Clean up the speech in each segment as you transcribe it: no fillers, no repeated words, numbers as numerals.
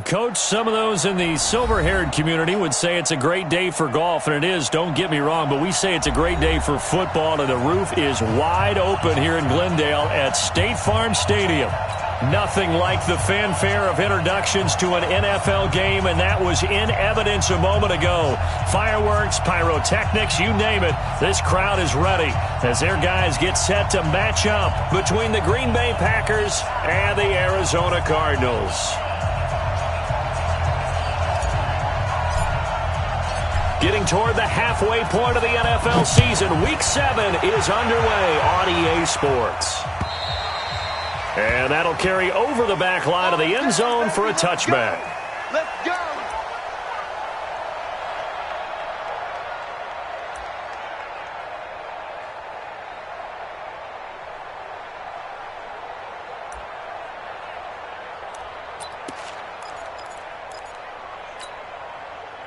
Coach, some of those in the silver-haired community would say it's a great day for golf, and it is, don't get me wrong, but we say it's a great day for football, and the roof is wide open here in Glendale at State Farm Stadium. Nothing like the fanfare of introductions to an NFL game, and that was in evidence a moment ago. Fireworks, pyrotechnics, you name it, this crowd is ready as their guys get set to match up between the Green Bay Packers and the Arizona Cardinals. Getting toward the halfway point of the NFL season, Week 7 is underway on EA Sports. And that'll carry over the back line of the end zone for a touchback. Let's go.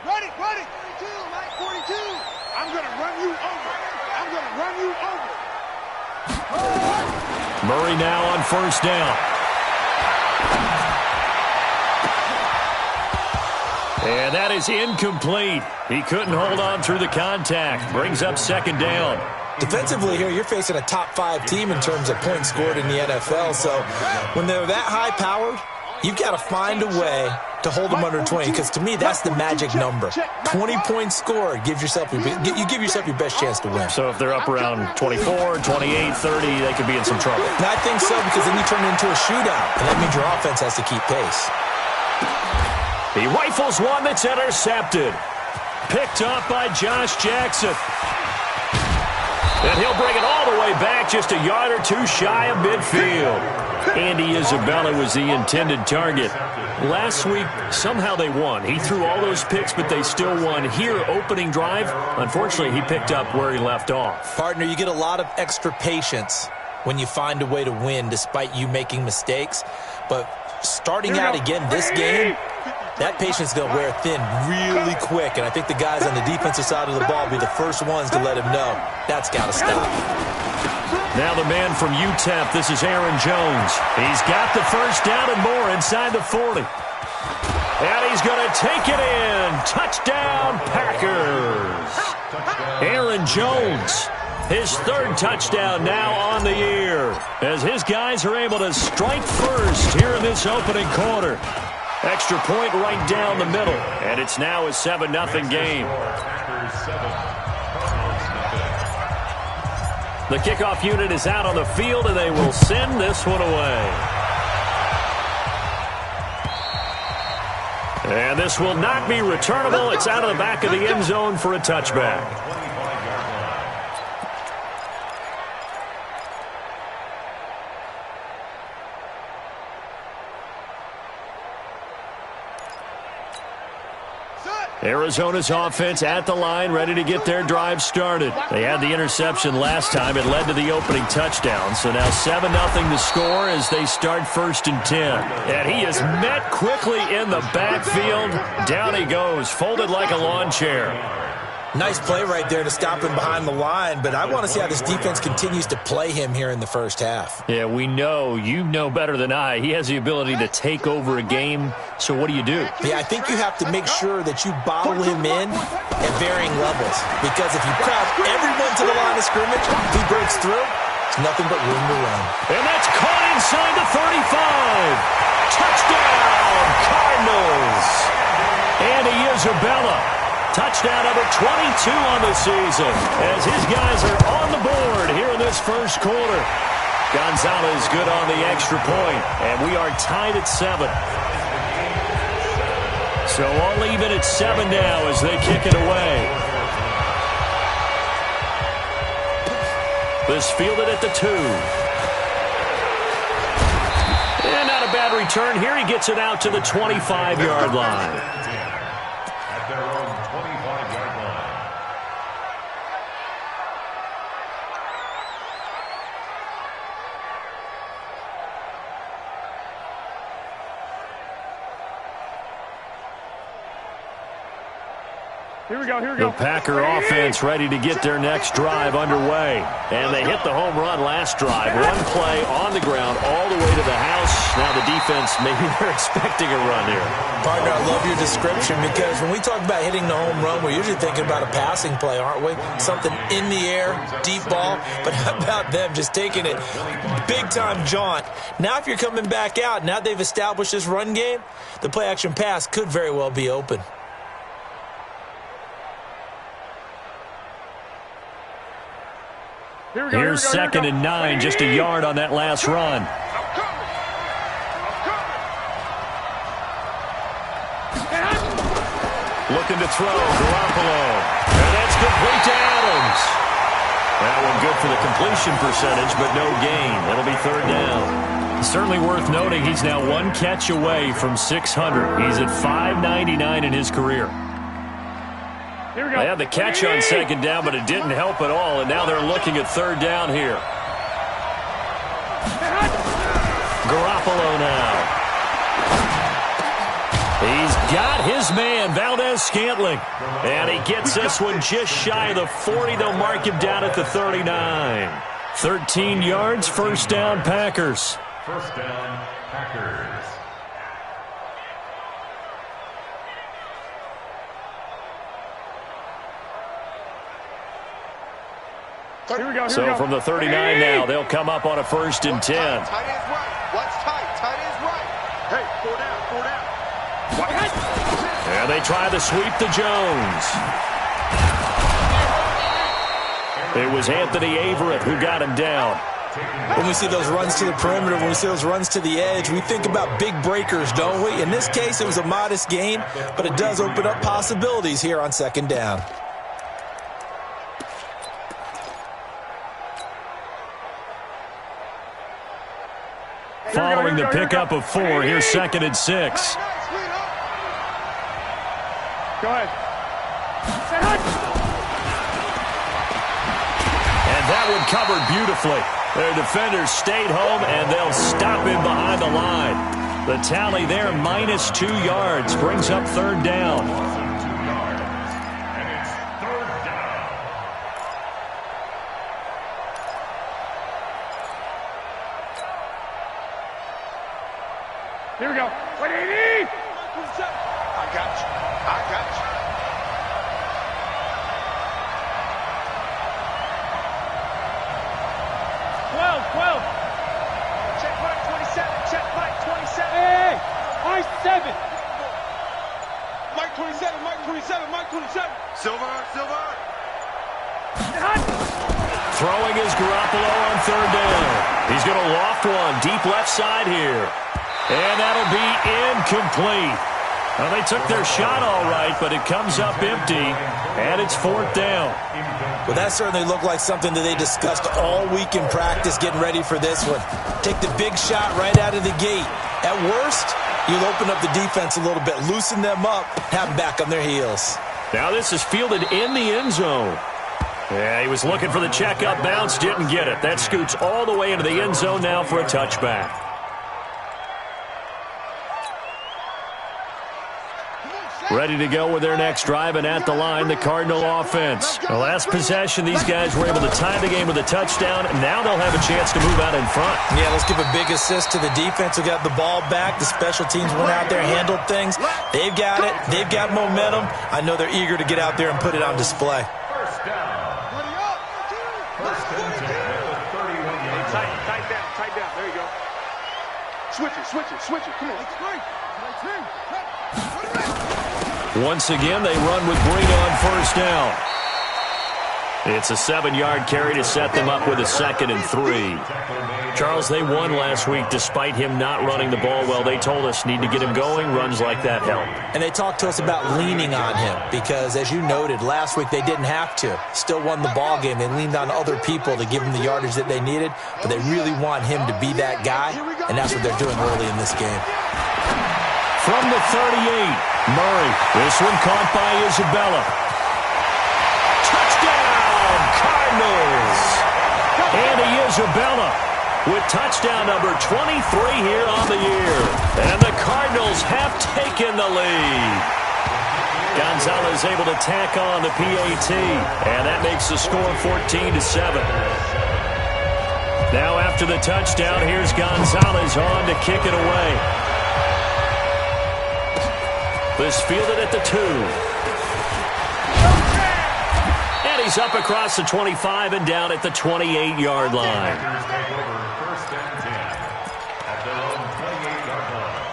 Ready, 42, Mike, 42. I'm going to run you over. I'm going to run you over. Murray now on first down. And that is incomplete. He couldn't hold on through the contact. Brings up second down. Defensively here, you're facing a top-5 team in terms of points scored in the NFL. So when they're that high-powered, you've got to find a way to hold them under 20, because to me, that's the magic number. 20 points scored gives yourself you give yourself your best chance to win. So if they're up around 24, 28, 30, they could be in some trouble. And I think so, because then you turn it into a shootout, and that means your offense has to keep pace. He rifles one that's intercepted. Picked up by Josh Jackson. And he'll bring it all the way back, just a yard or two shy of midfield. Andy Isabella was the intended target. Last week, somehow they won. He threw all those picks, but they still won. Here, opening drive, unfortunately, he picked up where he left off. Partner, you get a lot of extra patience when you find a way to win despite you making mistakes. But starting out again this game, that patience is going to wear thin really quick. And I think the guys on the defensive side of the ball will be the first ones to let him know that's got to stop. Now the man from UTEP, this is Aaron Jones. He's got the first down and more inside the 40. And he's going to take it in. Touchdown, Packers. Aaron Jones, his third touchdown now on the year, as his guys are able to strike first here in this opening quarter. Extra point right down the middle, and it's now a 7-0 game. The kickoff unit is out on the field, and they will send this one away. And this will not be returnable. It's out of the back of the end zone for a touchback. Arizona's offense at the line, ready to get their drive started. They had the interception last time. It led to the opening touchdown. So now 7-0 to score as they start 1st and 10. And he is met quickly in the backfield. Down he goes, folded like a lawn chair. Nice play right there to stop him behind the line, but I want to see how this defense continues to play him here in the first half. Yeah, we know. You know better than I. He has the ability to take over a game, so what do you do? Yeah, I think you have to make sure that you bottle him in at varying levels, because if you crowd everyone to the line of scrimmage, if he breaks through, it's nothing but room to run. And that's caught inside the 35. Touchdown, Cardinals. Andy Isabella. Touchdown number 22 on the season as his guys are on the board here in this first quarter. Gonzalez good on the extra point, and we are tied at 7. So all even at 7 now as they kick it away. This fielded at the 2. And not a bad return here. He gets it out to the 25-yard line. Here we go, here we go. The Packer offense ready to get their next drive underway. And they hit the home run last drive. One play on the ground all the way to the house. Now the defense, maybe they're expecting a run here. Partner, I love your description because when we talk about hitting the home run, we're usually thinking about a passing play, aren't we? Something in the air, deep ball. But how about them just taking it big-time jaunt? Now if you're coming back out, now they've established this run game, the play-action pass could very well be open. Here's 2nd and 9, just a yard on that last run. Looking to throw, Garoppolo. And that's complete to Adams. That one good for the completion percentage, but no gain. It'll be 3rd down. Certainly worth noting he's now one catch away from 600. He's at 599 in his career. They had the catch on 2nd down, but it didn't help at all, and now they're looking at 3rd down here. Garoppolo now. He's got his man, Valdez-Scantling. And he gets this one just shy of the 40. They'll mark him down at the 39. 13 yards, 1st down, Packers. 1st down, Packers. So from the 39 now, they'll come up on a 1st and 10. Tight end's right. What's tight? Tight end's right. Hey, 4 down, 4 down. And they try to sweep to Jones. It was Anthony Averett who got him down. When we see those runs to the perimeter, when we see those runs to the edge, we think about big breakers, don't we? In this case, it was a modest gain, but it does open up possibilities here on 2nd down. Following the pickup of 4, here's 2nd and 6. Go ahead. And that one covered beautifully. Their defenders stayed home, and they'll stop him behind the line. The tally there, -2 yards, brings up 3rd down. Here we go. 180! I got you. I got you. Check Mike 27. Check Mike 27. Hey! Mike 7. Mike 27. Mike 27. Mike 27. Silver. Throwing is Garoppolo on 3rd down. He's going to loft one deep left side here. And that'll be incomplete. Well, they took their shot all right, but it comes up empty, and it's 4th down. Well, that certainly looked like something that they discussed all week in practice getting ready for this one. Take the big shot right out of the gate. At worst, you'll open up the defense a little bit, loosen them up, have them back on their heels. Now this is fielded in the end zone. Yeah, he was looking for the checkup bounce, didn't get it. That scoots all the way into the end zone now for a touchback. Ready to go with their next drive, and at the line, the Cardinal offense. The last possession, these guys were able to tie the game with a touchdown, and now they'll have a chance to move out in front. Yeah, let's give a big assist to the defense who got the ball back. The special teams went out there, handled things. They've got it. They've got momentum. I know they're eager to get out there and put it on display. 1st down. 31. Tight down. There you go. Switch it. Come on. Once again, they run with Green on 1st down. It's a 7-yard carry to set them up with a 2nd and 3. Charles, they won last week despite him not running the ball well. They told us need to get him going. Runs like that help. And they talked to us about leaning on him because, as you noted, last week they didn't have to. Still won the ball game. They leaned on other people to give them the yardage that they needed, but they really want him to be that guy, and that's what they're doing early in this game. From the 38, Murray. This one caught by Isabella. Touchdown, Cardinals! Andy Isabella with touchdown number 23 here on the year. And the Cardinals have taken the lead. Gonzalez able to tack on the PAT, and that makes the score 14-7. Now after the touchdown, here's Gonzalez on to kick it away. This fielded at the 2. And he's up across the 25 and down at the 28-yard line. First and 10 at their own 28-yard line.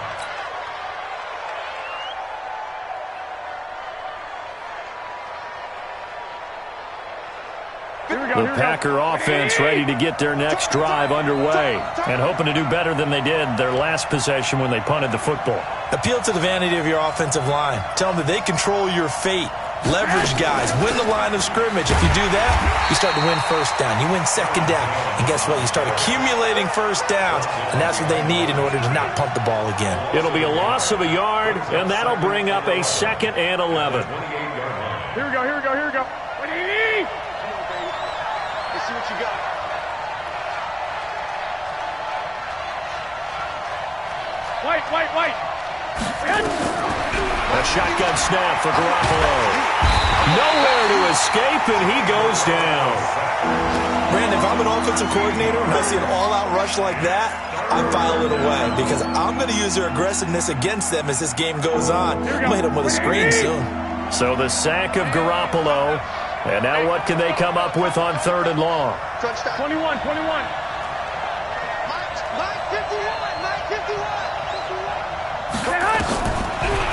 The Packer offense ready to get their next drive underway and hoping to do better than they did their last possession when they punted the football. Appeal to the vanity of your offensive line. Tell them that they control your fate. Leverage guys. Win the line of scrimmage. If you do that, you start to win first down. You win second down. And guess what? You start accumulating first downs. And that's what they need in order to not punt the ball again. It'll be a loss of a yard, and that'll bring up a 2nd and 11. Here we go, here we go, here we go. Let's see what you got. White. A shotgun snap for Garoppolo. Nowhere to escape, and he goes down. Brandon, if I'm an offensive coordinator and I see an all-out rush like that, I file it away because I'm going to use their aggressiveness against them as this game goes on. I'm going to hit them with a screen soon. So the sack of Garoppolo. And now what can they come up with on 3rd and long? 21. Mike 51.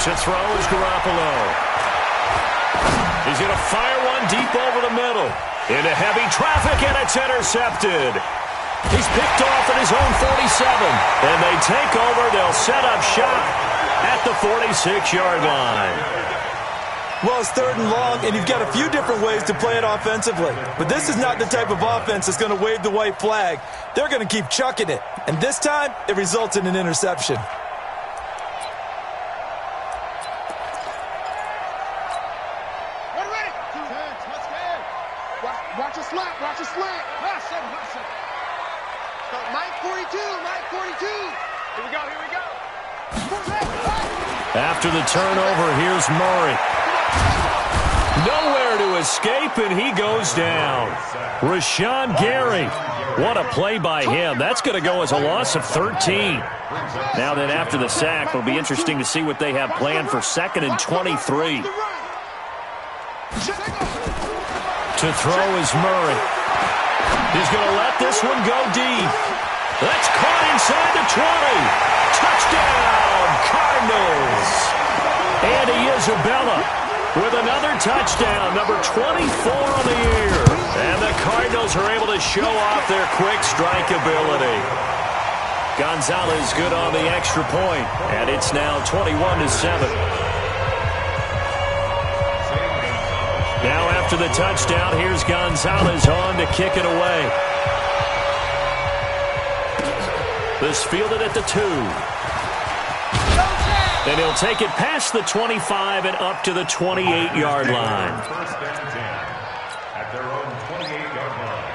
To throw is Garoppolo. He's going to fire one deep over the middle. Into heavy traffic, and it's intercepted. He's picked off at his own 47. And they take over. They'll set up shop at the 46-yard line. Well, it's 3rd and long, and you've got a few different ways to play it offensively. But this is not the type of offense that's going to wave the white flag. They're going to keep chucking it. And this time, it results in an interception. Watch a slant. Last second. Mike 42. Here we go. After the turnover, here's Murray. Nowhere to escape, and he goes down. Rashawn Gary. What a play by him. That's going to go as a loss of 13. Now then, after the sack, it'll be interesting to see what they have planned for 2nd and 23. To throw is Murray. He's going to let this one go deep. That's caught inside the 20. Touchdown, Cardinals. Andy Isabella with another touchdown, number 24 on the year. And the Cardinals are able to show off their quick strike ability. Gonzalez good on the extra point, and it's now 21-7. Now after the touchdown, here's Gonzalez on to kick it away. This fielded at the 2. And he'll take it past the 25 and up to the 28-yard line. First and 10 at their own 28-yard line.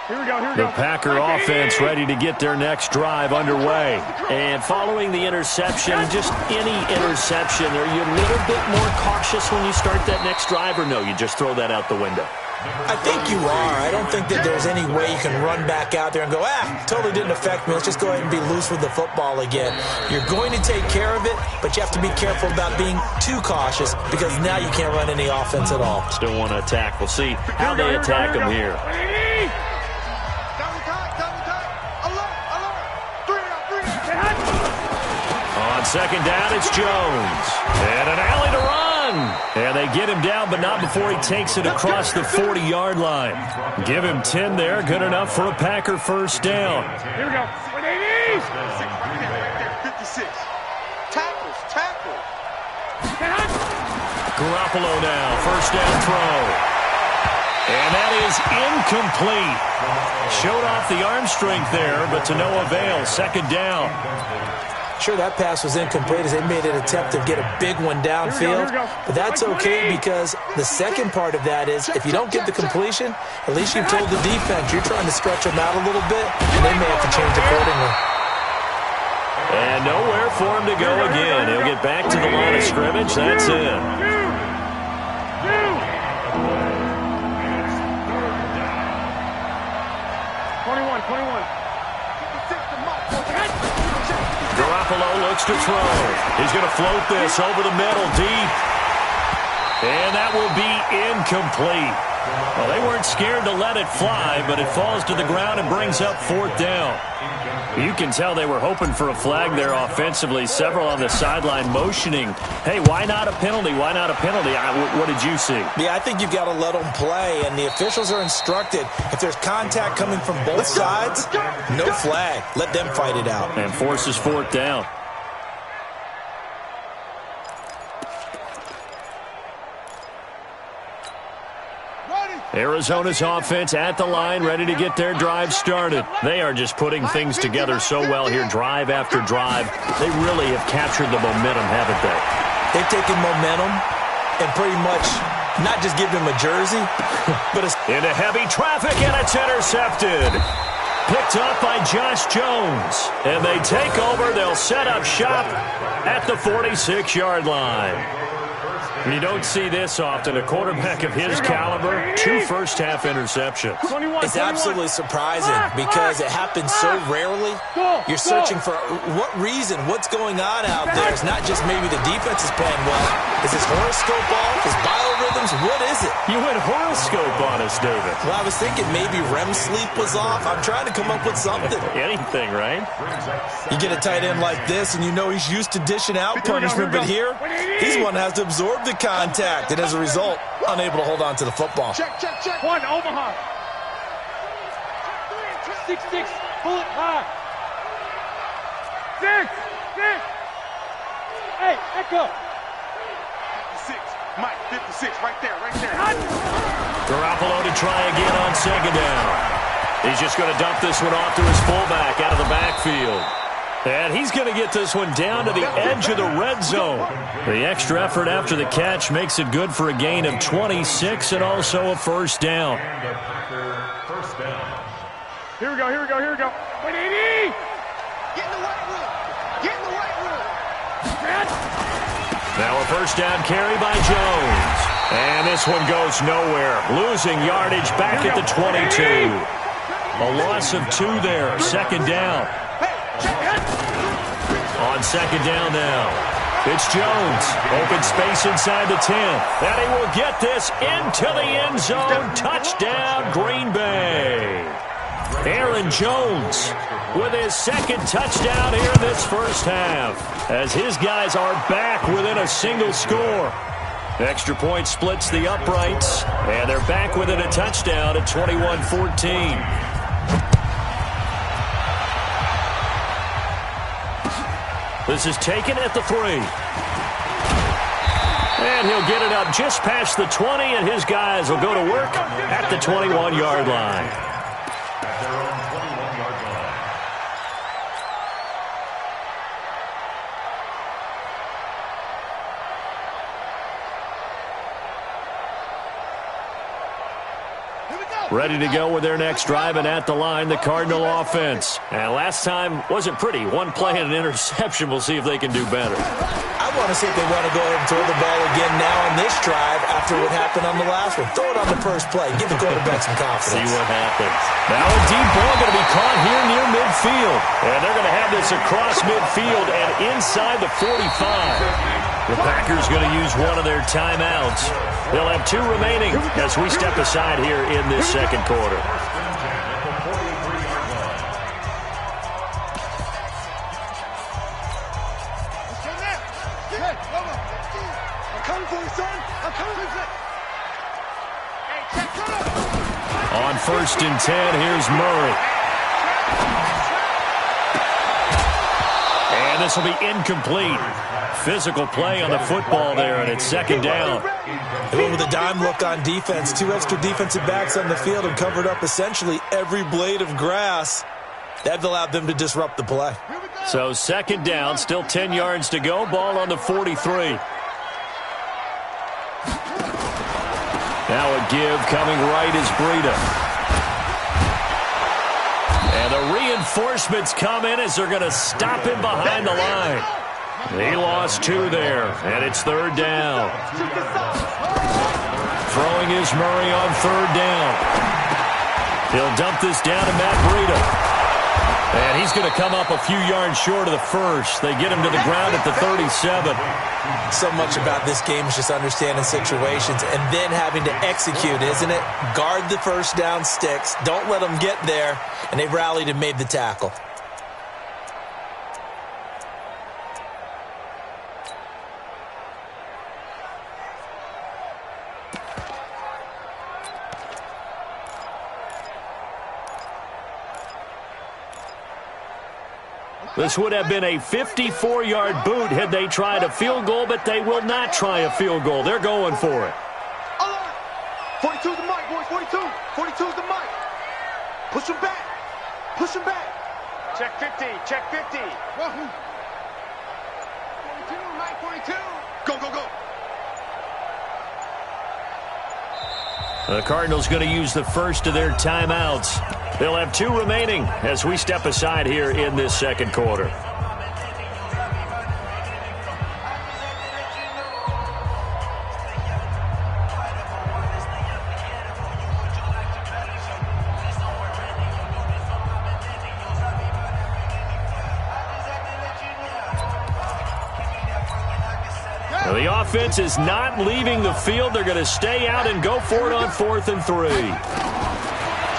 Here we go. The Packer offense ready to get their next drive underway. And following the interception, just any interception, are you a little bit more cautious when you start that next drive, or no, you just throw that out the window? I think you are. I don't think that there's any way you can run back out there and go, totally didn't affect me. Let's just go ahead and be loose with the football again. You're going to take care of it, but you have to be careful about being too cautious because now you can't run any offense at all. Still want to attack. We'll see how they attack them here. On 2nd down, it's Jones. And an alley to run. And they get him down, but not before he takes it across the 40-yard line. Give him 10 there. Good enough for a Packer first down. Here we go. 56. Tackle. Garoppolo now. First down throw. And that is incomplete. Showed off the arm strength there, but to no avail. 2nd down. Sure, that pass was incomplete as they made an attempt to get a big one downfield. But that's okay because the second part of that is if you don't get the completion, at least you've told the defense you're trying to stretch them out a little bit, and they may have to change accordingly. And nowhere for him to go again. He'll get back to the line of scrimmage. That's it. 21. Garoppolo looks to throw. He's going to float this over the middle, deep. And that will be incomplete. Well, they weren't scared to let it fly, but it falls to the ground and brings up 4th down. You can tell they were hoping for a flag there offensively. Several on the sideline motioning, hey, why not a penalty? Why not a penalty? What did you see? Yeah, I think you've got to let them play, and the officials are instructed, if there's contact coming from both sides, no flag. Let them fight it out. And forces 4th down. Arizona's offense at the line, ready to get their drive started. They are just putting things together so well here, drive after drive. They really have captured the momentum, haven't they? They've taken momentum and pretty much not just given him a jersey, but into heavy traffic, and it's intercepted. Picked up by Josh Jones. And they take over. They'll set up shop at the 46-yard line. You don't see this often. A quarterback of his caliber, 2 first-half interceptions. It's absolutely surprising because it happens so rarely. You're searching for what reason, what's going on out there. It's not just maybe the defense is playing well. Is his horoscope off? His biorhythms? What is it? You went horoscope on us, David. Well, I was thinking maybe REM sleep was off. I'm trying to come up with something. Anything, right? You get a tight end like this, and you know he's used to dishing out punishment, but here, he's one that has to absorb the contact, and as a result, unable to hold on to the football. Check. 1, Omaha. 6, bullet high. 6. Hey, echo. 56, Mike, 56, right there. Garoppolo to try again on 2nd down. He's just going to dump this one off to his fullback out of the backfield. And he's going to get this one down to the edge of the red zone. The extra effort after the catch makes it good for a gain of 26 and also a 1st down. Here we go. Get in the white room. Now a 1st down carry by Jones. And this one goes nowhere. Losing yardage back at the 22. A loss of 2 there. 2nd down. On 2nd down now, it's Jones. Open space inside the 10. And he will get this into the end zone. Touchdown, Green Bay. Aaron Jones with his 2nd touchdown here in this 1st half, as his guys are back within a single score. Extra point splits the uprights, and they're back within a touchdown at 21-14. This is taken at the 3. And he'll get it up just past the 20, and his guys will go to work at the 21-yard line. At their own 21-yard line. Ready to go with their next drive, and at the line, the Cardinal offense. And last time wasn't pretty. 1 play and an interception. We'll see if they can do better. I want to see if they want to go ahead and throw the ball again now on this drive after what happened on the last one. Throw it on the first play. Give the quarterback some confidence. See what happens. Now a deep ball going to be caught here near midfield. And they're going to have this across midfield and inside the 45. The Packers going to use one of their timeouts. They'll have 2 remaining as we step aside here in this 2nd quarter. On 1st and 10, here's Murray. And this will be incomplete. Physical play on the football there, and it's 2nd down. They went with a dime look on defense. 2 extra defensive backs on the field and covered up essentially every blade of grass. That allowed them to disrupt the play. So 2nd down, still 10 yards to go. Ball on the 43. Now a give coming right is Breida. And the reinforcements come in as they're going to stop him behind the line. He lost 2 there, and it's 3rd down. Throwing is Murray on 3rd down. He'll dump this down to Matt Breida. And he's going to come up a few yards short of the first. They get him to the ground at the 37. So much about this game is just understanding situations and then having to execute, isn't it? Guard the first down sticks. Don't let them get there. And they rallied and made the tackle. This would have been a 54-yard boot had they tried a field goal, but they will not try a field goal. They're going for it. 42's the mic, boys. 42. 42's the mic. Push him back. Push him back. Check 50. Check 50. 42, Mike, 42. Go, go, go. The Cardinals going to use the first of their timeouts. They'll have 2 remaining as we step aside here in this second quarter. Now the offense is not leaving the field. They're going to stay out and go for it on 4th and 3.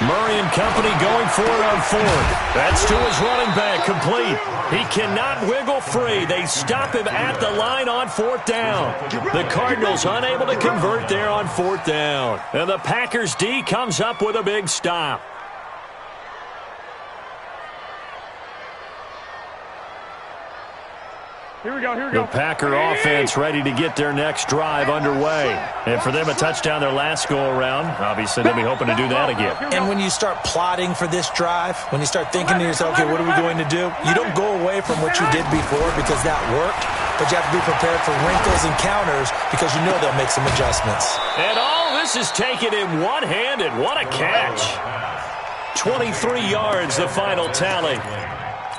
Murray and company going for it on 4th. That's to his running back, complete. He cannot wiggle free. They stop him at the line on 4th down. The Cardinals unable to convert there on 4th down. And the Packers D comes up with a big stop. Here we go, here we go. The Packer offense ready to get their next drive underway. And for them, a touchdown their last go-around. Obviously, they'll be hoping to do that again. And when you start plotting for this drive, when you start thinking to yourself, okay, what are we going to do? You don't go away from what you did before because that worked, but you have to be prepared for wrinkles and counters because you know they'll make some adjustments. And all this is taken in one-handed. What a catch. 23 yards, the final tally.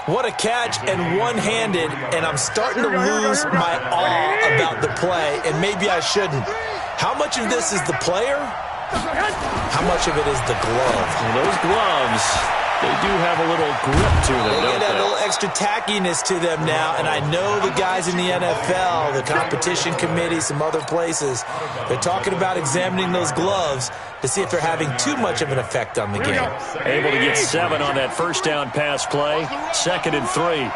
What a catch and one-handed, and I'm starting to lose my awe about the play, and maybe I shouldn't. How much of this is the player? How much of it is the glove? Well, those gloves, they do have a little grip to them, They don't get a they? little extra tackiness to them now, and I know the guys in the NFL, the competition committee, some other places, they're talking about examining those gloves to see if they're having too much of an effect on the game. Able to get 7 on that first down pass play. 2nd and 3.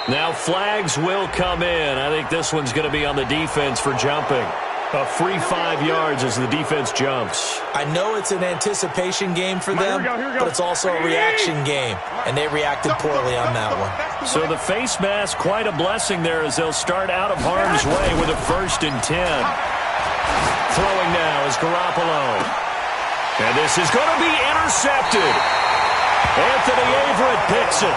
Now flags will come in. I think this one's going to be on the defense for jumping. A free 5 yards as the defense jumps. I know it's an anticipation game for them, but it's also a reaction game, and they reacted poorly on that one. So the face mask, quite a blessing there as they'll start out of harm's way with a 1st and 10. Throwing now is Garoppolo. And this is going to be intercepted. Anthony Averett picks it.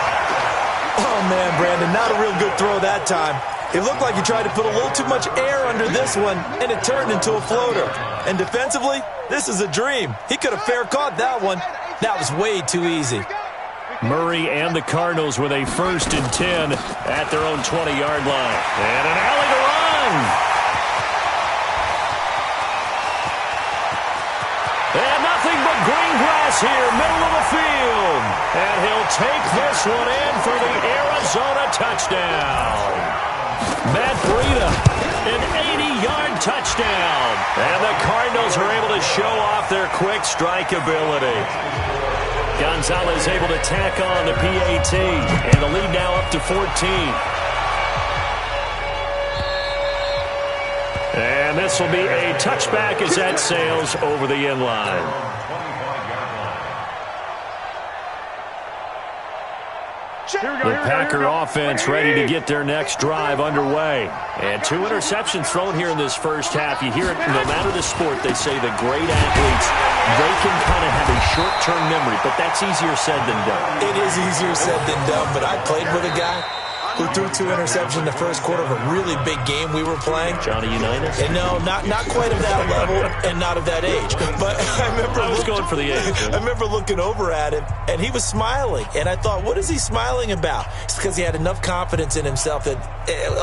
Oh, man, Brandon, not a real good throw that time. It looked like he tried to put a little too much air under this one, and it turned into a floater. And defensively, this is a dream. He could have fair caught that one. That was way too easy. Murray and the Cardinals with a 1st and 10 at their own 20-yard line. And an alley to run. And nothing but green grass here, middle of the field. And he'll take this one in for the Arizona touchdown. Matt Breida, an 80-yard touchdown. And the Cardinals are able to show off their quick strike ability. Gonzalez able to tack on the PAT. And the lead now up to 14. And this will be a touchback as that sails over the end line. The Packer offense ready to get their next drive underway. And 2 interceptions thrown here in this first half. You hear it, no matter the sport, they say the great athletes, they can kind of have a short-term memory, but that's easier said than done. It is easier said than done, but I played with a guy who threw 2 interceptions in the first quarter of a really big game we were playing. Johnny Unitas? And no, not quite of that level and not of that age. But I was going for the age. I remember looking over at him, and he was smiling. And I thought, what is he smiling about? It's because he had enough confidence in himself that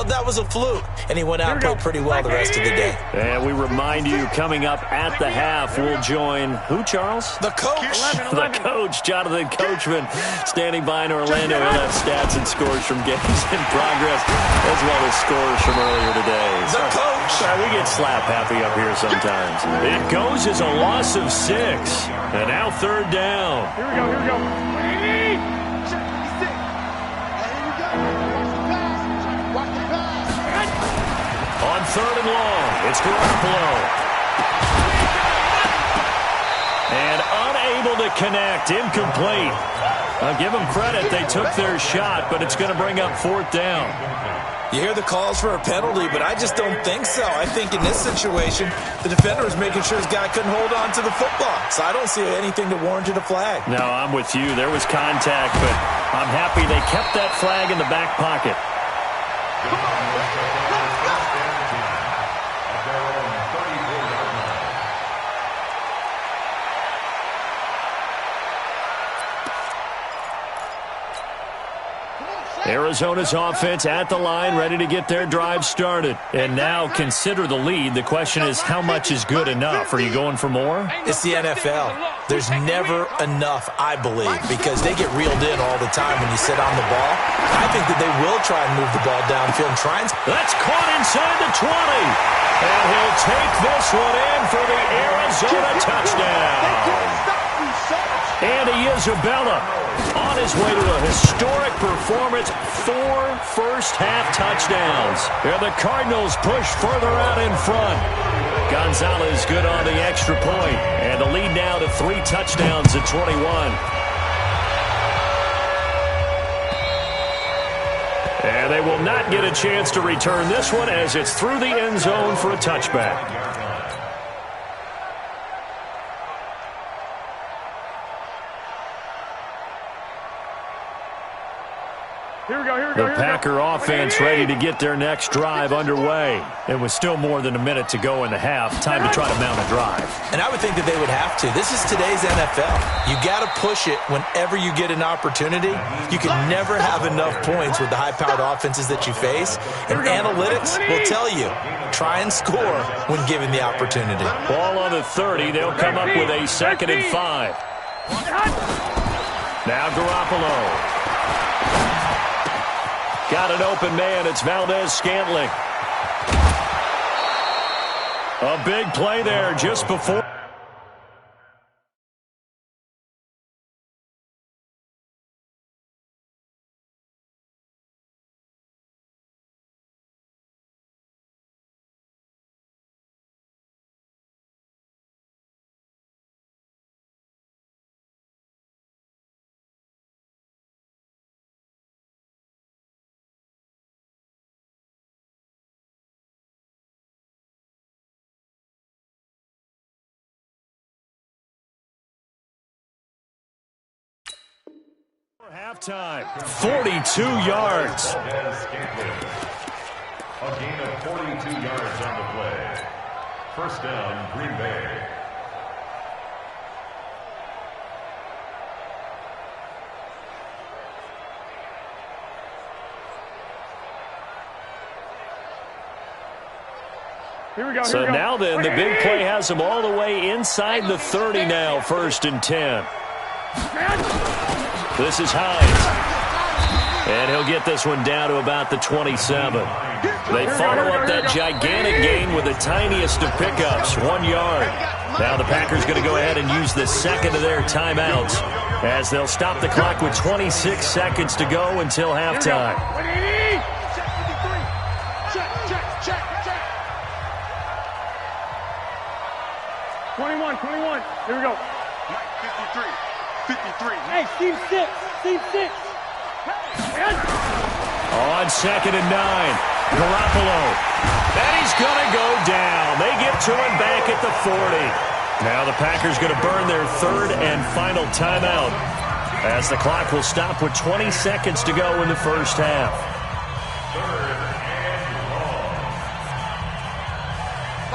that was a fluke. And he went out and played pretty well the rest of the day. And we remind you, coming up at the half, we'll join who, Charles? The coach. The coach, Jonathan Coachman, standing by in Orlando. He'll have stats and scores from games in progress, as well as scores from earlier today. The coach. Sorry, we get slap happy up here sometimes. It goes as a loss of 6. And now 3rd down. Here we go, here we go. On 3rd and long, it's Garoppolo. And unable to connect, incomplete. I'll give them credit, they took their shot, but it's going to bring up 4th down. You hear the calls for a penalty, but I just don't think so. I think in this situation, the defender was making sure his guy couldn't hold on to the football. So I don't see anything that warranted a flag. No, I'm with you. There was contact, but I'm happy they kept that flag in the back pocket. Arizona's offense at the line, ready to get their drive started. And now consider the lead. The question is, how much is good enough? Are you going for more? It's the NFL. There's never enough, I believe, because they get reeled in all the time when you sit on the ball. I think that they will try and move the ball downfield and try and... That's caught inside the 20. And he'll take this one in for the Arizona touchdown. Andy Isabella on his way to a historic performance, 4 first-half touchdowns. And the Cardinals push further out in front. Gonzalez good on the extra point, and the lead now to 3 touchdowns at 21. And they will not get a chance to return this one as it's through the end zone for a touchback. The Packer offense ready to get their next drive underway. It was still more than a minute to go in the half. Time to try to mount a drive. And I would think that they would have to. This is today's NFL. You got to push it whenever you get an opportunity. You can never have enough points with the high-powered offenses that you face. And analytics will tell you, try and score when given the opportunity. Ball on the 30. They'll come up with a 2nd and 5. Now Garoppolo. Got an open man. It's Valdez-Scantling. A big play there just before. Halftime, 42 yards. A gain of 42 yards on the play. 1st down, Green Bay. So now then, the big play has them all the way inside the 30 now, 1st and 10. This is Hines. And he'll get this one down to about the 27. They follow up that gigantic gain with the tiniest of pickups, 1 yard. Now the Packers going to go ahead and use the 2nd of their timeouts as they'll stop the clock with 26 seconds to go until halftime. Check. 21. Here we go. 53. Hey, Steve 6. On 2nd and 9, Garoppolo. And he's going to go down. They get to him back at the 40. Now the Packers going to burn their 3rd and final timeout as the clock will stop with 20 seconds to go in the first half.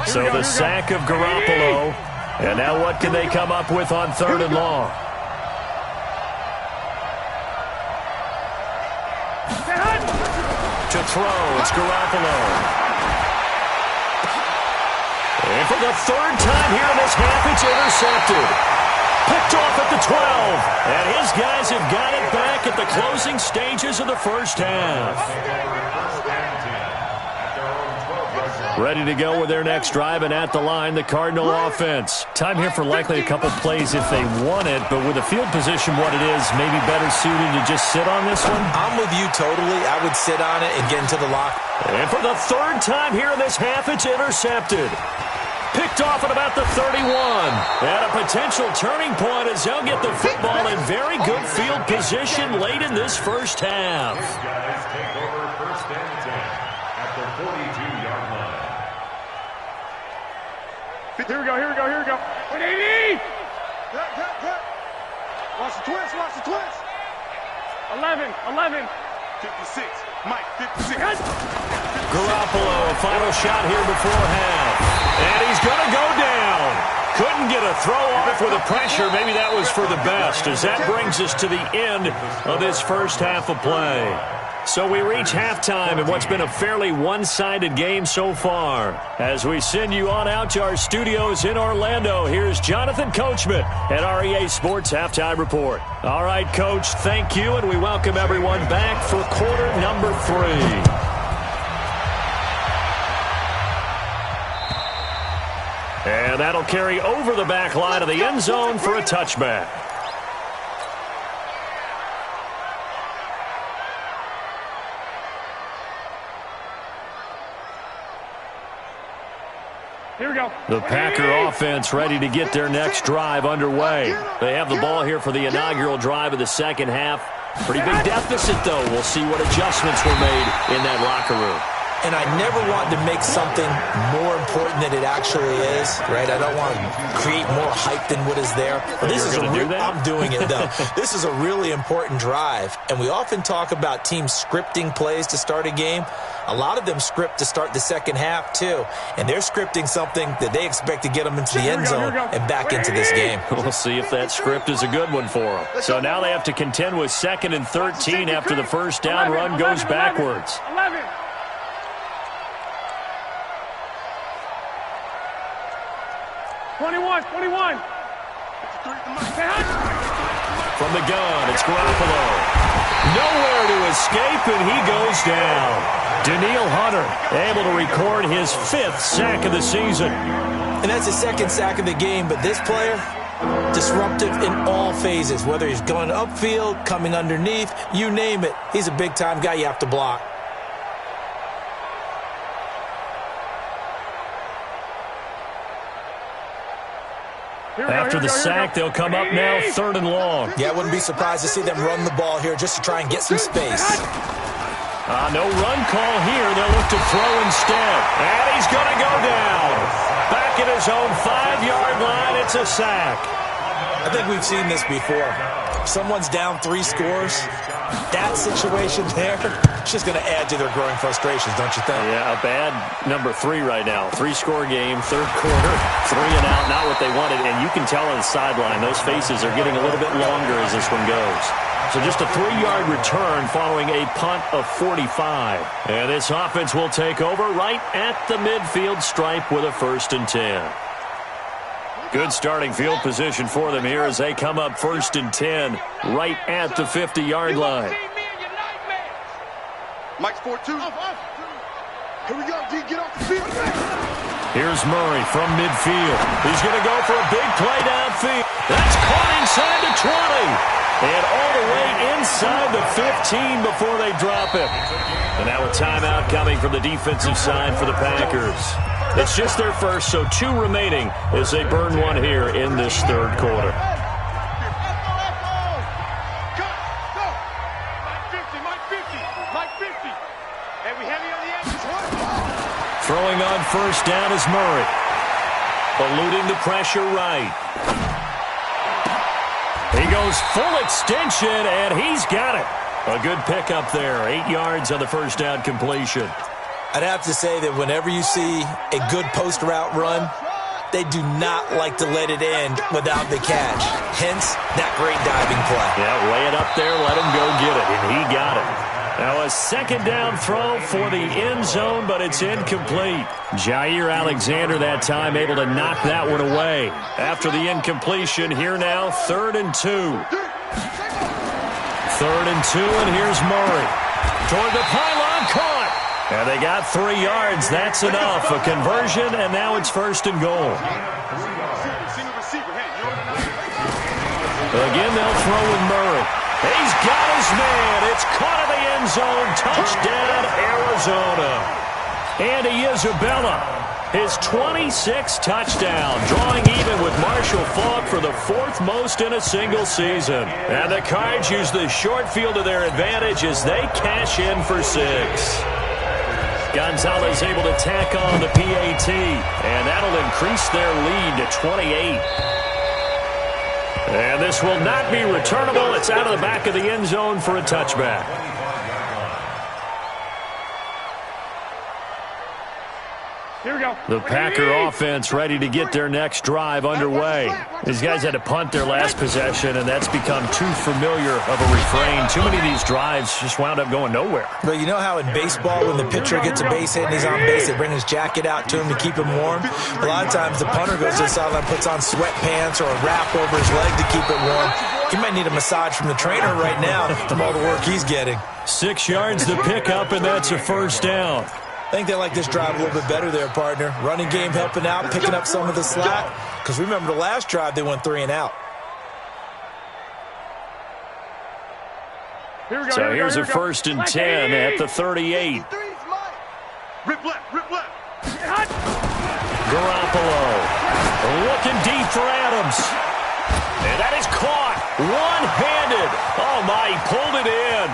So the sack of Garoppolo. And now what can they come up with on 3rd and long? To throw, it's Garoppolo. And for the 3rd time here in this half, it's intercepted. Picked off at the 12. And his guys have got it back at the closing stages of the first half. Ready to go with their next drive, and at the line, the Cardinal offense. Time here for likely a couple plays if they want it, but with the field position what it is, maybe better suited to just sit on this one? I'm with you totally. I would sit on it and get into the lock. And for the 3rd time here in this half, it's intercepted. Picked off at about the 31. At a potential turning point as they'll get the football in very good field position late in this first half. These guys take over 1st and 10 at the 42-yard line. Here we go, here we go, here we go. 180! Watch the twist, watch the twist. 11. 56. Mike, 56. Garoppolo, a final shot here before half. And he's going to go down. Couldn't get a throw off with the pressure. Maybe that was for the best, as that brings us to the end of this first half of play. So we reach halftime in what's been a fairly one-sided game so far. As we send you on out to our studios in Orlando, here's Jonathan Coachman at REA Sports Halftime Report. All right, Coach, thank you, and we welcome everyone back for quarter number 3. And that'll carry over the back line of the end zone for a touchback. Here we go. The Packer offense ready to get their next drive underway. They have the ball here for the inaugural drive of the second half. Pretty big deficit, though. We'll see what adjustments were made in that locker room. And I never want to make something more important than it actually is, right? I don't want to create more hype than what is there. But this is I'm doing it, though. This is a really important drive. And we often talk about teams scripting plays to start a game. A lot of them script to start the second half, too. And they're scripting something that they expect to get them into the end zone and back into this game. We'll see if that script is a good one for them. So now they have to contend with 2nd and 13 after the first down run goes backwards. 11. Twenty-one. From the gun, it's Garoppolo. Nowhere to escape, and he goes down. Danielle Hunter able to record his 5th sack of the season. And that's the 2nd sack of the game, but this player, disruptive in all phases, whether he's going upfield, coming underneath, you name it. He's a big-time guy you have to block. After the sack, they'll come up now 3rd and long. Yeah, I wouldn't be surprised to see them run the ball here just to try and get some space. No run call here. They'll look to throw instead. And he's going to go down. Back at his own 5-yard line, it's a sack. I think we've seen this before. Someone's down 3 scores. That situation there, it's just going to add to their growing frustrations, don't you think? Yeah, a bad number 3 right now. 3-score game, 3rd quarter, 3 and out, not what they wanted. And you can tell on the sideline, those faces are getting a little bit longer as this one goes. So just a 3-yard return following a punt of 45. And this offense will take over right at the midfield stripe with a 1st and 10. Good starting field position for them here as they come up 1st and 10 right at the 50-yard line. Mike's 4-2. Here we go, D. Get off the field. Here's Murray from midfield. He's going to go for a big play downfield. That's caught inside the 20. And all the way inside the 15 before they drop it. And now a timeout coming from the defensive side for the Packers. It's just their first, so 2 remaining as they burn one here in this 3rd quarter. Throwing on 1st down is Murray. Eluding the pressure right. He goes full extension, and he's got it. A good pickup there. 8 yards on the 1st down completion. I'd have to say that whenever you see a good post route run, they do not like to let it end without the catch. Hence, that great diving play. Yeah, lay it up there, let him go get it, and he got it. Now a second down throw for the end zone, but it's incomplete. Jair Alexander that time able to knock that one away. After the incompletion, here now, 3rd and 2. 3rd and 2, and here's Murray. Toward the pylon, caught. And they got 3 yards. That's enough. A conversion, and now it's 1st and goal. Again, they'll throw with Murray. He's got his man. It's caught in the end zone. Touchdown, Arizona. Andy Isabella, his 26th touchdown, drawing even with Marshall Faulk for the 4th most in a single season. And the Cards use the short field to their advantage as they cash in for 6. Gonzalez able to tack on the PAT, and that'll increase their lead to 28. And this will not be returnable. It's out of the back of the end zone for a touchback. Here we go. The Packer offense ready to get their next drive underway. These guys had to punt their last possession, and that's become too familiar of a refrain. Too many of these drives just wound up going nowhere. But you know how in baseball, when the pitcher gets a base hit and he's on base, they bring his jacket out to him to keep him warm? A lot of times the punter goes to the sideline, puts on sweatpants or a wrap over his leg to keep it warm. He might need a massage from the trainer right now from all the work he's getting. 6 yards to pick up, and that's a 1st down. I think they like this drive a little bit better there, partner. Running game helping out, picking up some of the slack. Because remember the last drive, they went 3 and out. So here's a 1st and 10 at the 38. Rip left, rip left. Garoppolo looking deep for Adams. And that is caught one-handed. Oh, my, he pulled it in.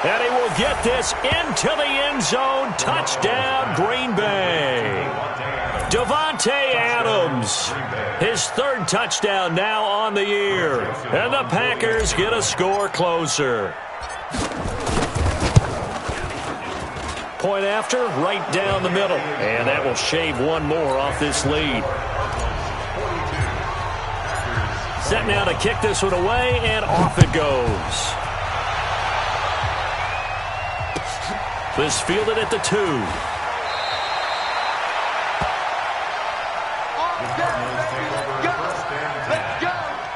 And he will get this into the end zone. Touchdown, Green Bay. Davante Adams, his 3rd touchdown now on the year. And the Packers get a score closer. Point after, right down the middle. And that will shave one more off this lead. Set now to kick this one away, and off it goes. This fielded at the 2. Let's go.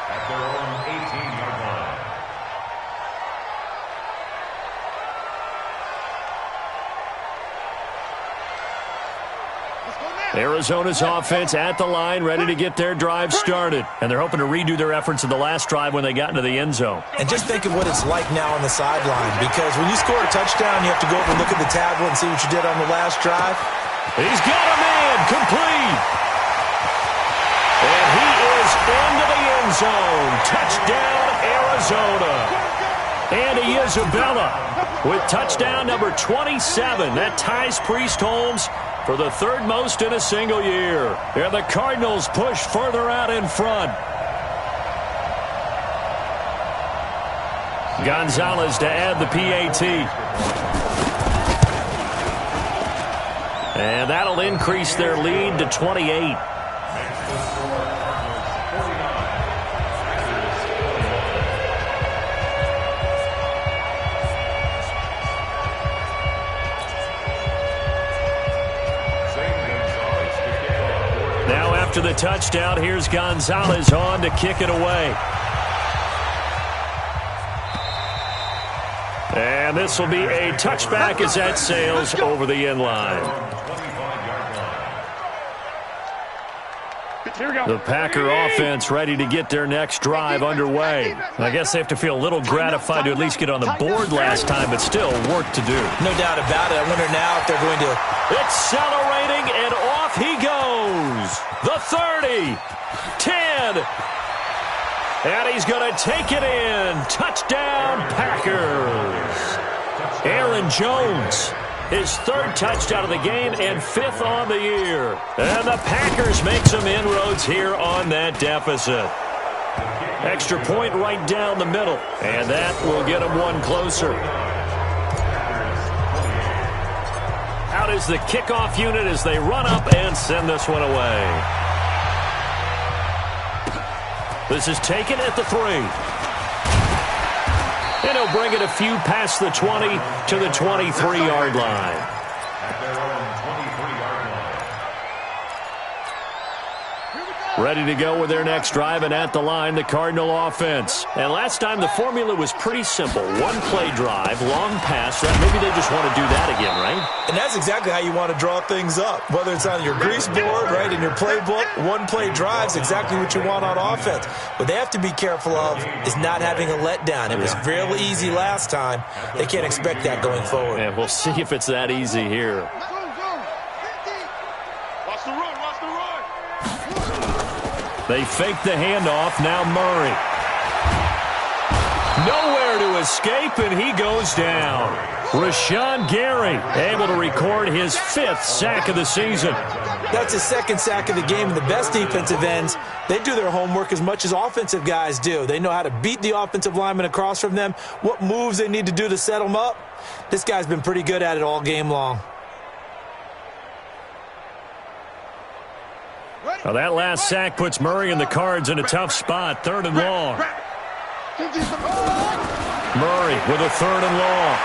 At their own 18-yard line. Arizona's offense at the line, ready to get their drive started. And they're hoping to redo their efforts in the last drive when they got into the end zone. And just think of what it's like now on the sideline, because when you score a touchdown, you have to go over and look at the tablet and see what you did on the last drive. He's got a man, complete. And he is into the end zone. Touchdown, Arizona. Andy Isabella with touchdown number 27. That ties Priest Holmes for the 3rd most in a single year. And the Cardinals push further out in front. Gonzalez to add the PAT. And that'll increase their lead to 28. Now after the touchdown, here's Gonzalez on to kick it away. And this will be a touchback as that sails over the end line. The Packer offense ready to get their next drive underway. I guess they have to feel a little gratified to at least get on the board last time, but still work to do. No doubt about it. I wonder now if they're going to... Accelerating, and off he goes. The 30, 10, and he's going to take it in. Touchdown, Packers. Aaron Jones, his 3rd touchdown of the game and 5th on the year. And the Packers make some inroads here on that deficit. Extra point right down the middle, and that will get them one closer. Out is the kickoff unit as they run up and send this one away. This is taken at the 3. And he'll bring it a few past the 20 to the 23-yard line. At their own 23-yard line. Ready to go with their next drive, and at the line, the Cardinal offense. And last time, the formula was pretty simple. One-play drive, long pass. Maybe they just want to do that again, right? And that's exactly how you want to draw things up. Whether it's on your grease board, right, in your playbook, one-play drive's exactly what you want on offense. What they have to be careful of is not having a letdown. It was real easy last time. They can't expect that going forward. And we'll see if it's that easy here. Watch the run, watch the run. They fake the handoff. Now Murray. Nowhere to escape, and he goes down. Rashawn Gary able to record his 5th sack of the season. That's his 2nd sack of the game, and the best defensive ends, they do their homework as much as offensive guys do. They know how to beat the offensive lineman across from them, what moves they need to do to set them up. This guy's been pretty good at it all game long. Now that last sack puts Murray and the Cards in a tough spot. 3rd and long. Murray with a 3rd and long.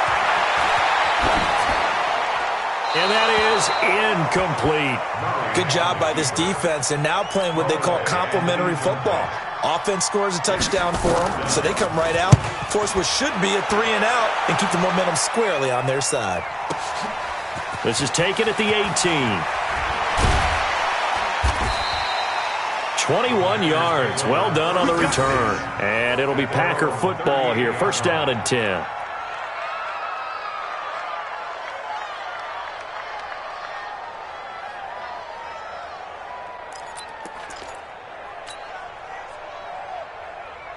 And that is incomplete. Good job by this defense, and now playing what they call complementary football. Offense scores a touchdown for them, so they come right out, force what should be a 3 and out, and keep the momentum squarely on their side. This is taken at the 18. 21 yards. Well done on the return. And it'll be Packer football here. 1st down and 10.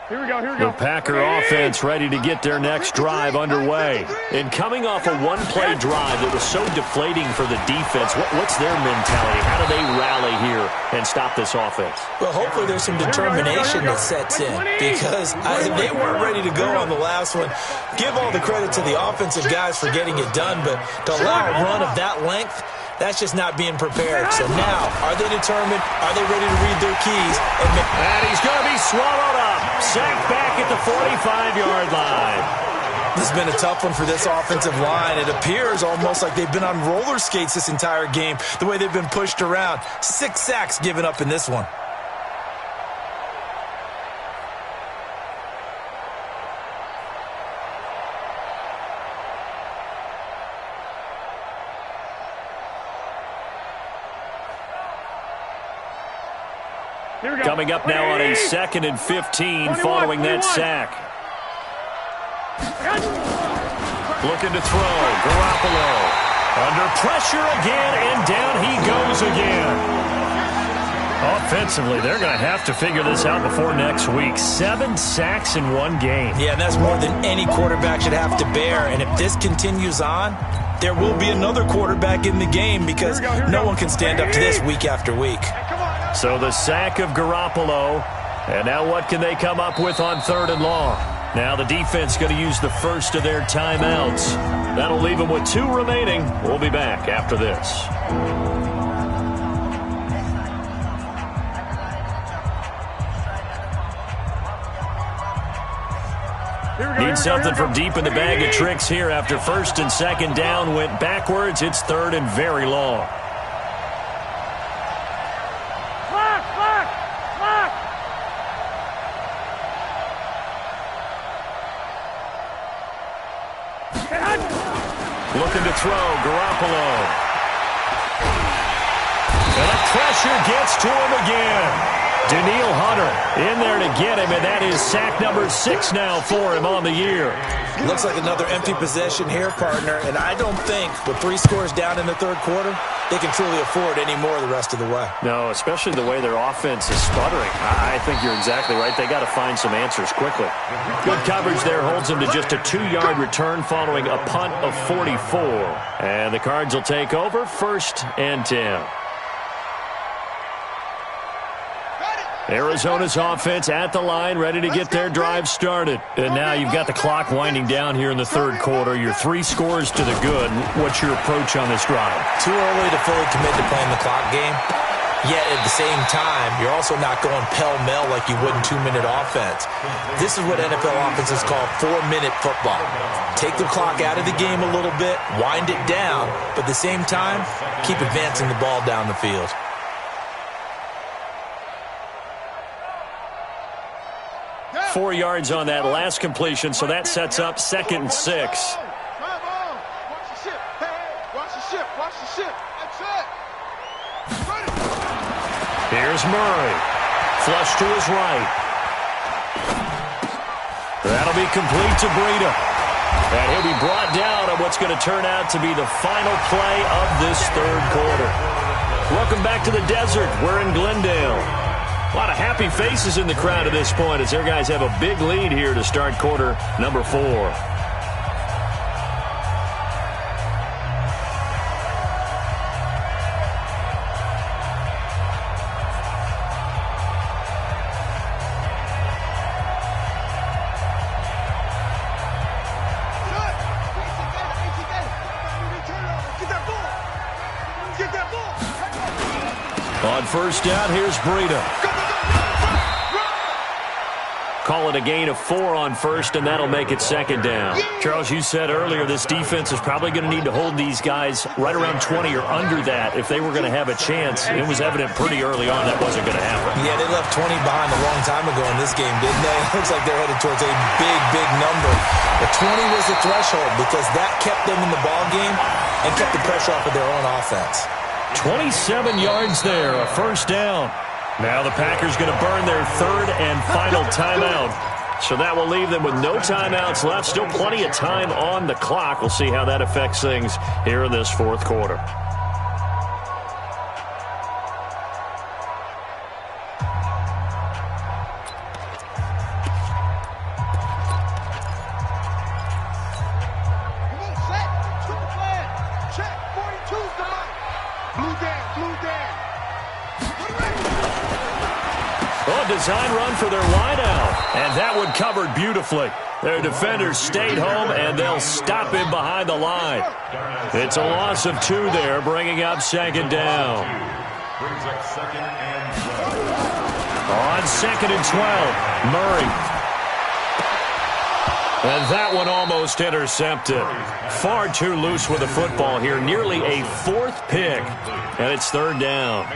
Here we go, here we The go. Packer offense ready to get their next drive underway. And coming off a one-play drive that was so deflating for the defense, what's their mentality? How do they rally here and stop this offense? Well, hopefully there's some determination that sets in, because they weren't ready to go on the last one. Give all the credit to the offensive guys for getting it done, but to allow a run of that length, that's just not being prepared. So now, are they determined? Are they ready to read their keys? And he's going to be swallowed up. Sacked back at the 45-yard line. This has been a tough one for this offensive line. It appears almost like they've been on roller skates this entire game, the way they've been pushed around. 6 sacks given up in this one. Coming up now on a 2nd and 15 following that sack. Looking to throw. Garoppolo under pressure again, and down he goes again. Offensively, they're going to have to figure this out before next week. 7 sacks in one game. Yeah, and that's more than any quarterback should have to bear. And if this continues on, there will be another quarterback in the game, because no one can stand up to this week after week. So the sack of Garoppolo, and now what can they come up with on 3rd and long? Now the defense going to use the first of their timeouts. That'll leave them with 2 remaining. We'll be back after this. Need something from deep in the bag of tricks here after 1st and 2nd down went backwards. It's 3rd and very long. Looking to throw, Garoppolo. And the pressure gets to him again. Daniil Hunter in there to get him, and that is sack number 6 now for him on the year. Looks like another empty possession here, partner, and I don't think with 3 scores down in the 3rd quarter, they can truly afford any more the rest of the way. No, especially the way their offense is sputtering. I think you're exactly right. They got to find some answers quickly. Good coverage there holds them to just a 2-yard return following a punt of 44. And the Cards will take over 1st and 10. Arizona's offense at the line, ready to get their drive started. And now you've got the clock winding down here in the third quarter. You're 3 scores to the good. What's your approach on this drive? Too early to fully commit to playing the clock game. Yet at the same time, you're also not going pell-mell like you would in 2-minute offense. This is what NFL offenses call 4-minute football. Take the clock out of the game a little bit, wind it down, but at the same time, keep advancing the ball down the field. Four yards on that last completion, so that sets up 2nd and 6. Watch the ship. Hey, watch the ship. Watch the ship. That's it. Here's Murray. Flush to his right. That'll be complete to Breida. And he'll be brought down on what's going to turn out to be the final play of this third quarter. Welcome back to the desert. We're in Glendale. A lot of happy faces in the crowd at this point as their guys have a big lead here to start quarter number 4. On first down, here's Breida. Call it a gain of 4 on first, and that'll make it 2nd down. Charles, you said earlier this defense is probably going to need to hold these guys right around 20 or under that if they were going to have a chance. It was evident pretty early on that wasn't going to happen. Yeah, they left 20 behind a long time ago in this game, didn't they? It looks like they're headed towards a big, big number. But 20 was the threshold because that kept them in the ball game and kept the pressure off of their own offense. 27 yards there, a first down. Now the Packers going to burn their 3rd and final timeout. So that will leave them with no timeouts left. Still plenty of time on the clock. We'll see how that affects things here in this 4th quarter. Design run for their wideout, and that one covered beautifully. Their defenders stayed home, and they'll stop him behind the line. It's a loss of 2 there, bringing up 2nd down. On 2nd and 12, Murray. And that one almost intercepted. Far too loose with the football here. Nearly a 4th pick, and it's 3rd down.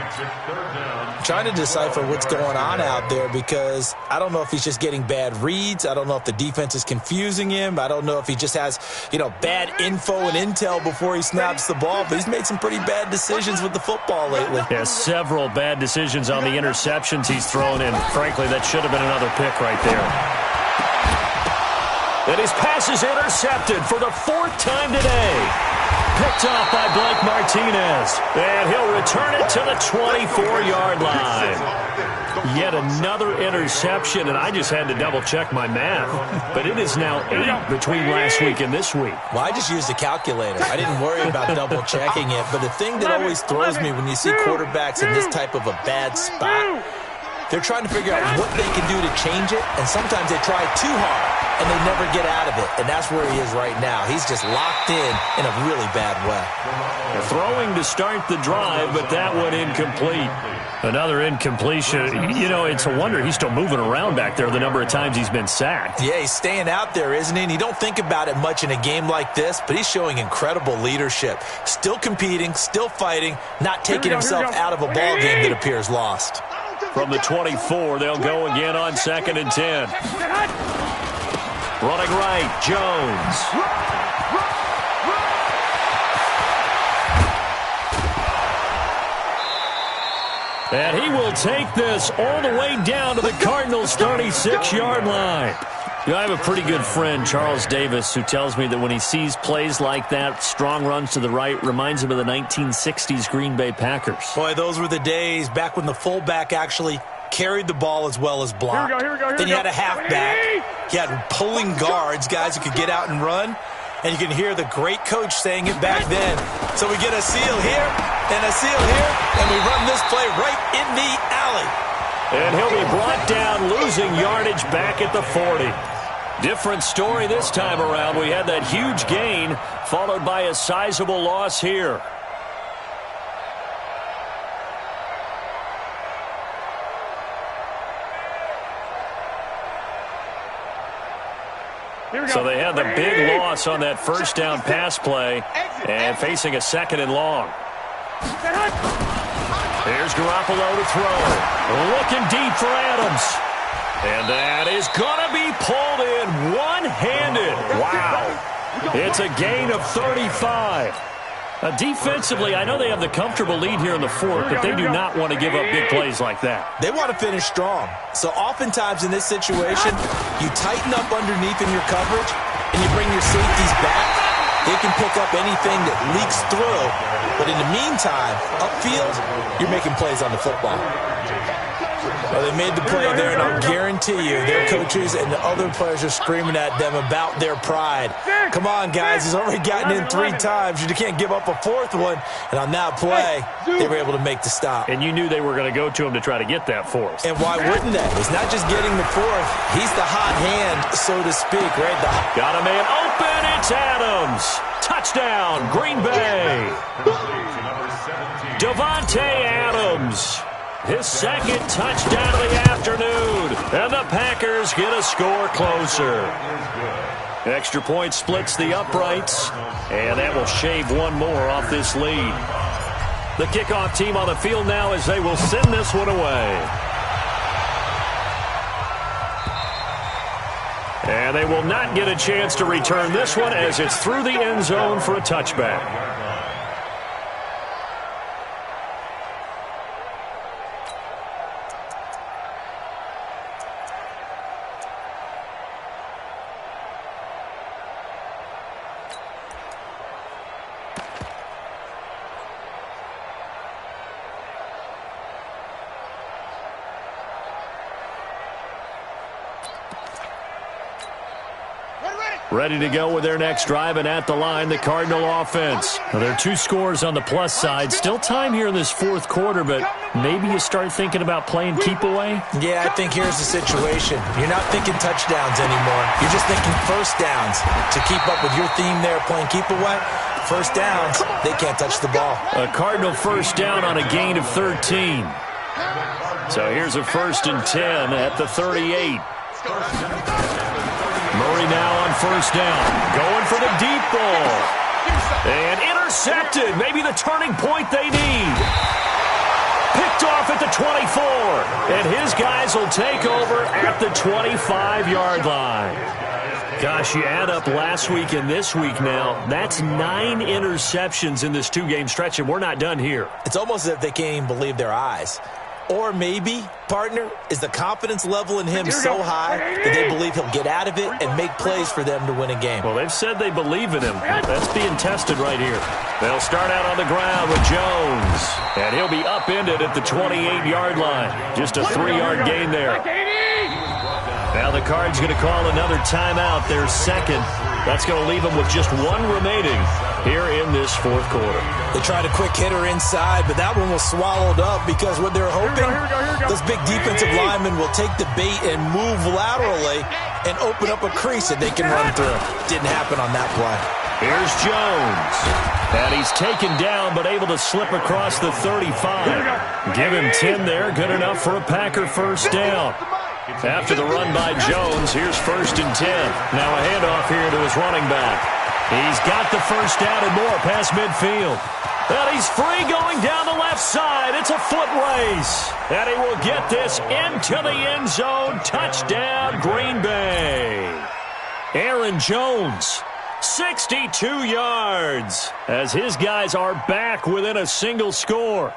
Trying to decipher what's going on out there because I don't know if he's just getting bad reads. I don't know if the defense is confusing him. I don't know if he just has, bad info and intel before he snaps the ball. But he's made some pretty bad decisions with the football lately. Yeah, several bad decisions on the interceptions he's thrown in. Frankly, that should have been another pick right there. And his pass is intercepted for the 4th time today. Picked off by Blake Martinez. And he'll return it to the 24-yard line. Yet another interception, and I just had to double-check my math. But it is now 8 between last week and this week. Well, I just used a calculator. I didn't worry about double-checking it. But the thing that always throws me when you see quarterbacks in this type of a bad spot, they're trying to figure out what they can do to change it, and sometimes they try too hard, and they never get out of it, and that's where he is right now. He's just locked in a really bad way. They're throwing to start the drive, but that one incomplete. Another incompletion. It's a wonder he's still moving around back there the number of times he's been sacked. Yeah, he's staying out there, isn't he? And you don't think about it much in a game like this, but he's showing incredible leadership. Still competing, still fighting, not taking himself out of a ball game that appears lost. From the 24, they'll go again on 2nd and 10. Running right, Jones. And he will take this all the way down to the Cardinals' 36-yard line. I have a pretty good friend, Charles Davis, who tells me that when he sees plays like that, strong runs to the right, reminds him of the 1960s Green Bay Packers. Boy, those were the days back when the fullback actually carried the ball as well as blocked. Then you had a halfback. You had pulling guards, guys who could get out and run. And you can hear the great coach saying it back then. So we get a seal here and a seal here, and we run this play right in the alley. And he'll be brought down, losing yardage back at the 40. Different story this time around. We had that huge gain, followed by a sizable loss here. So they had the big loss on that first down pass play and facing a 2nd and long. Here's Garoppolo to throw. Looking deep for Adams. And that is going to be pulled in one-handed. Wow. It's a gain of 35. Defensively, I know they have the comfortable lead here in the 4th, but they do not want to give up big plays like that. They want to finish strong. So oftentimes in this situation, you tighten up underneath in your coverage, and you bring your safeties back. They can pick up anything that leaks through. But in the meantime, upfield, you're making plays on the football. Well, they made the play there, and I'll guarantee you their coaches and the other players are screaming at them about their pride. Come on, guys. He's already gotten in 3 times. You can't give up a 4th one. And on that play, they were able to make the stop. And you knew they were going to go to him to try to get that 4th. And why wouldn't they? It's not just getting the 4th. He's the hot hand, so to speak, right? Got a man open. It's Adams. Touchdown, Green Bay. Davante Adams. His 2nd touchdown of the afternoon. And the Packers get a score closer. Extra point splits the uprights. And that will shave one more off this lead. The kickoff team on the field now as they will send this one away. And they will not get a chance to return this one as it's through the end zone for a touchback. Ready to go with their next drive, and at the line, the Cardinal offense. Now, there are 2 scores on the plus side. Still time here in this 4th quarter, but maybe you start thinking about playing keep away? Yeah, I think here's the situation. You're not thinking touchdowns anymore. You're just thinking first downs. To keep up with your theme there, playing keep away, first downs, they can't touch the ball. A Cardinal first down on a gain of 13. So here's a 1st and 10 at the 38. Murray now on first down. Going for the deep ball. And intercepted. Maybe the turning point they need. Picked off at the 24. And his guys will take over at the 25-yard line. Gosh, you add up last week and this week now. That's 9 interceptions in this 2-game stretch, and we're not done here. It's almost as if they can't even believe their eyes. Or maybe, partner, is the confidence level in him so high that they believe he'll get out of it and make plays for them to win a game. Well, they've said they believe in him. That's being tested right here. They'll start out on the ground with Jones. And he'll be upended at the 28-yard line. Just a 3-yard gain there. Now the Cards going to call another timeout, their 2nd. That's going to leave them with just 1 remaining here in this 4th quarter. They tried a quick hitter inside, but that one was swallowed up because what they're hoping, those big defensive linemen will take the bait and move laterally and open up a crease that they can run through. Didn't happen on that play. Here's Jones. And he's taken down but able to slip across the 35. Give him 10 there, good enough for a Packer first down. After the run by Jones, here's 1st and 10. Now a handoff here to his running back. He's got the first down and more past midfield. And he's free going down the left side. It's a foot race. And he will get this into the end zone. Touchdown, Green Bay. Aaron Jones, 62 yards, as his guys are back within a single score.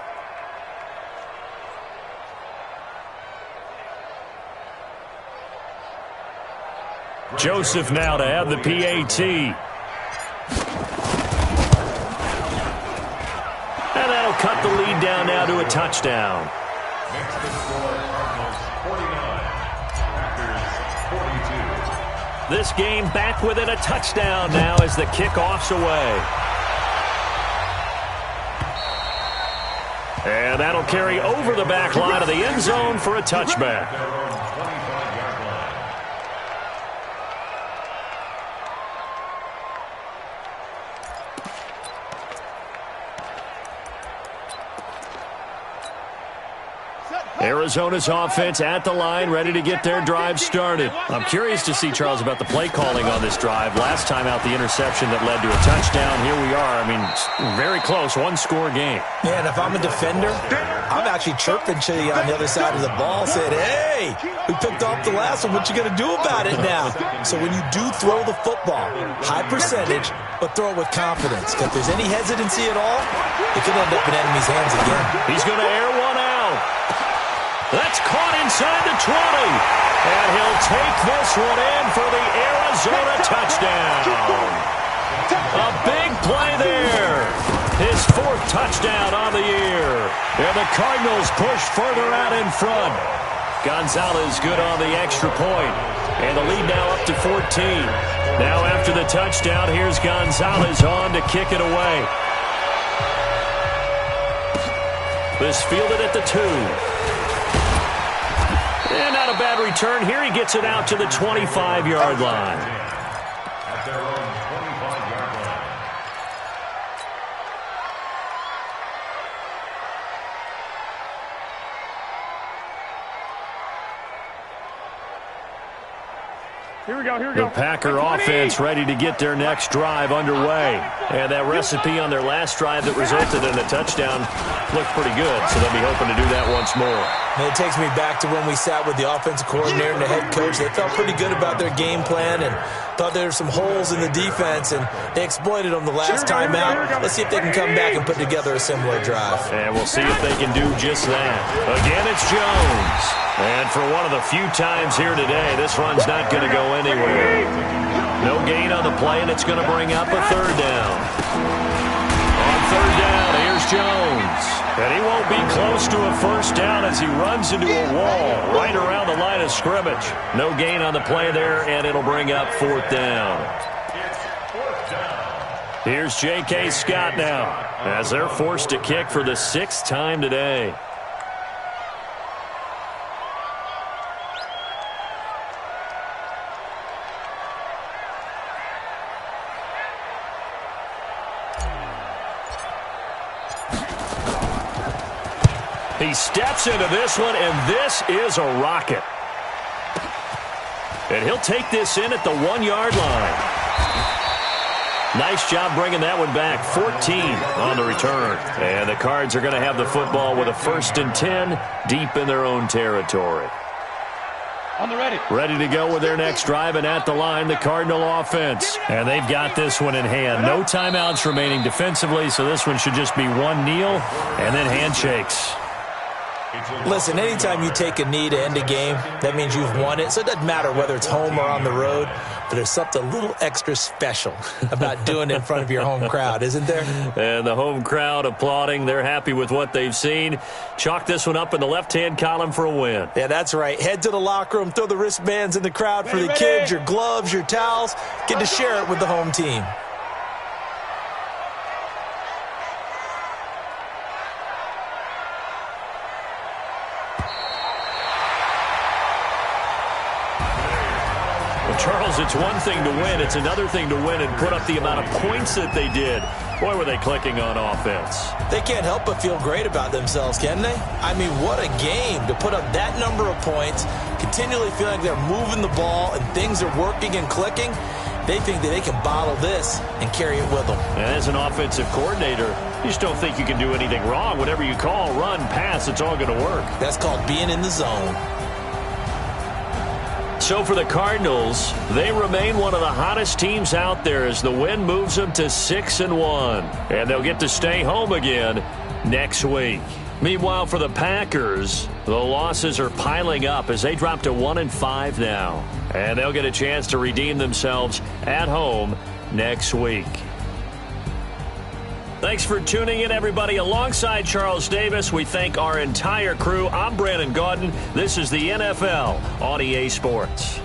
Joseph now to have the PAT. And that'll cut the lead down now to a touchdown. Next to score, Cardinals 49, Packers 42. This game back within a touchdown now as the kickoff's away. And that'll carry over the back line of the end zone for a touchback. Arizona's offense at the line, ready to get their drive started. I'm curious to see, Charles, about the play calling on this drive. Last time out, the interception that led to a touchdown. Here we are. I mean, very close, one-score game. Man, if I'm a defender, I'm actually chirping to you on the other side of the ball, saying, hey, we picked off the last one. What you going to do about it now? So when you do throw the football, high percentage, but throw it with confidence. If there's any hesitancy at all, it could end up in enemy's hands again. He's going to air one out. That's caught inside the 20. And he'll take this one in for the Arizona touchdown. A big play there. His fourth touchdown on the year. And the Cardinals push further out in front. Gonzalez good on the extra point. And the lead now up to 14. Now after the touchdown, here's Gonzalez on to kick it away. This fielded at the 2. And not a bad return. Here he gets it out to the 25-yard line. At their own 25-yard line. Here we go, here we go. The Packer offense ready to get their next drive underway. And that recipe on their last drive that resulted in a touchdown looked pretty good, so they'll be hoping to do that once more. And it takes me back to when we sat with the offensive coordinator and the head coach. They felt pretty good about their game plan and thought there were some holes in the defense, and they exploited them the last time out. Let's see if they can come back and put together a similar drive. And we'll see if they can do just that. Again, it's Jones. And for one of the few times here today, this run's not going to go anywhere. No gain on the play, and it's going to bring up a third down. On third down, here's Jones. And he won't be close to a first down as he runs into a wall right around the line of scrimmage. No gain on the play there, and it'll bring up fourth down. Here's J.K. Scott now as they're forced to kick for the 6th time today. He steps into this one, and this is a rocket. And he'll take this in at the 1-yard line. Nice job bringing that one back. 14 on the return. And the Cards are going to have the football with a 1st and 10 deep in their own territory. On the ready. Ready to go with their next drive, and at the line, the Cardinal offense. And they've got this one in hand. No timeouts remaining defensively, so this one should just be one kneel and then handshakes. Listen, anytime you take a knee to end a game, that means you've won it. So it doesn't matter whether it's home or on the road, but there's something a little extra special about doing it in front of your home crowd, isn't there? And the home crowd applauding. They're happy with what they've seen. Chalk this one up in the left-hand column for a win. Yeah, that's right. Head to the locker room, throw the wristbands in the crowd for the kids, your gloves, your towels. Get to share it with the home team. Charles, it's one thing to win. It's another thing to win and put up the amount of points that they did. Boy, were they clicking on offense. They can't help but feel great about themselves, can they? I mean, what a game to put up that number of points, continually feel like they're moving the ball and things are working and clicking. They think that they can bottle this and carry it with them. And as an offensive coordinator, you just don't think you can do anything wrong. Whatever you call, run, pass, it's all going to work. That's called being in the zone. So for the Cardinals, they remain one of the hottest teams out there as the win moves them to 6-1. And they'll get to stay home again next week. Meanwhile, for the Packers, the losses are piling up as they drop to 1-5 now. And they'll get a chance to redeem themselves at home next week. Thanks for tuning in, everybody. Alongside Charles Davis, we thank our entire crew. I'm Brandon Gaudin. This is the NFL on EA Sports.